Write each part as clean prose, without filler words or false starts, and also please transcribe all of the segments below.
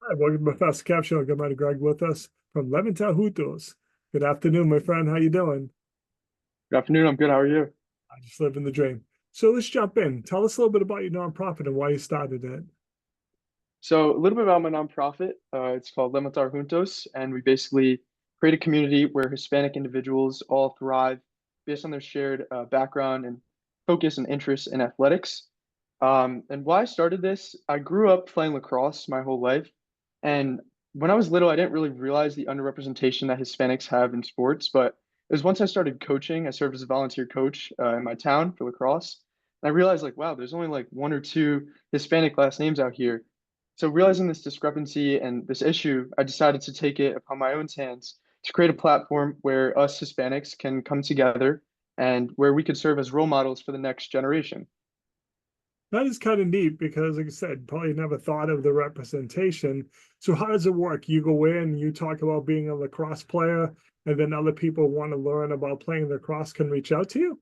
Hi, welcome to Professor Kev Show. Good morning, Greg with us from Levantar Juntos. Good afternoon, my friend. How you doing? Good afternoon. I'm good. How are you? I just live in the dream. So let's jump in. Tell us a little bit about your nonprofit and why you started it. So, a little bit about my nonprofit. It's called Levantar Juntos, and we basically create a community where Hispanic individuals all thrive based on their shared background and focus and interest in athletics. And why I started this, I grew up playing lacrosse my whole life. And when I was little, I didn't really realize the underrepresentation that Hispanics have in sports. But it was once I started coaching, I served as a volunteer coach in my town for lacrosse. And I realized, like, wow, there's only like one or two Hispanic last names out here. So realizing this discrepancy and this issue, I decided to take it upon my own hands to create a platform where us Hispanics can come together and where we could serve as role models for the next generation. That is kind of neat because, like I said, probably never thought of the representation. So how does it work? You go in, you talk about being a lacrosse player, and then other people want to learn about playing lacrosse can reach out to you?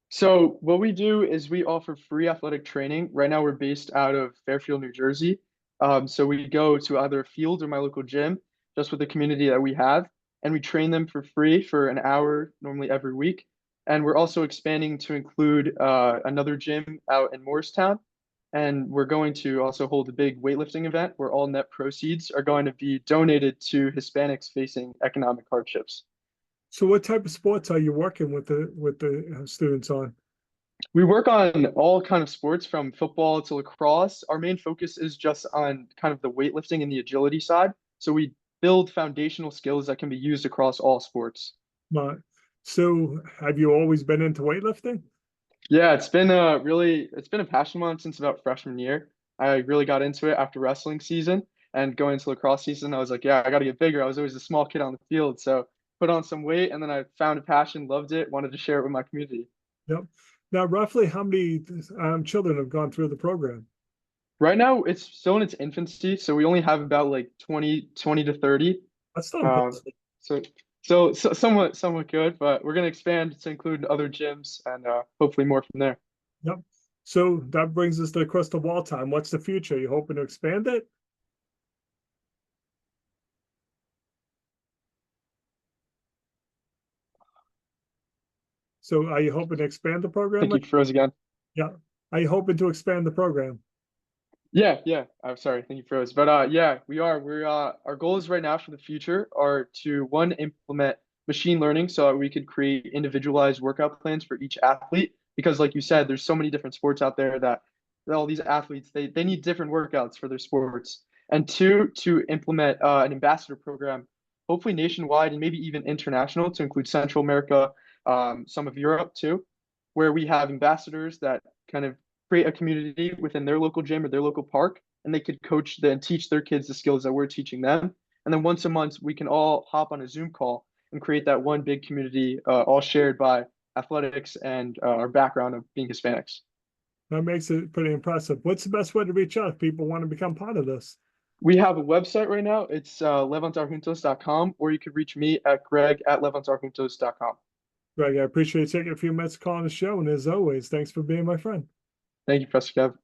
So what we do is we offer free athletic training. Right now we're based out of Fairfield, New Jersey. So we go to either a field or my local gym, just with the community that we have, and we train them for free for an hour, normally every week. And we're also expanding to include another gym out in Morristown. And we're going to also hold a big weightlifting event where all net proceeds are going to be donated to Hispanics facing economic hardships. So what type of sports are you working with the students on? We work on all kind of sports from football to lacrosse. Our main focus is just on kind of the weightlifting and the agility side. So we build foundational skills that can be used across all sports. Uh, so have you always been into weightlifting? Yeah, it's been a passion of mine since about freshman year. I really got into it after wrestling season and going into lacrosse season. I was like, yeah, I got to get bigger. I was always a small kid on the field, so put on some weight and then I found a passion, loved it, wanted to share it with my community. Yep. Now, roughly how many children have gone through the program? Right now, it's still in its infancy, so we only have about like 20 to 30. That's still Um, impressive. so, so somewhat good, but we're gonna expand to include other gyms and hopefully more from there. Yep. So that brings us to crystal ball time. What's the future? You hoping to expand it? So are you hoping to expand the I program? think you froze again. Yeah. Are you hoping to expand the program? Yeah. I'm sorry, I think you froze. But yeah, we are. We're our goals right now for the future are to one implement machine learning so that we could create individualized workout plans for each athlete. Because like you said, there's so many different sports out there that all these athletes they need different workouts for their sports. And two, to implement an ambassador program, hopefully nationwide and maybe even international to include Central America, some of Europe too, where we have ambassadors that kind of create a community within their local gym or their local park, and they could coach and teach their kids the skills that we're teaching them. And then once a month, we can all hop on a Zoom call and create that one big community, all shared by athletics and our background of being Hispanics. That makes it pretty impressive. What's the best way to reach out if people want to become part of this? We have a website right now. It's levantarjuntos.com, or you could reach me at greg@levantarjuntos.com. Greg, I appreciate you taking a few minutes calling the show. And as always, thanks for being my friend. Thank you, Professor Kev.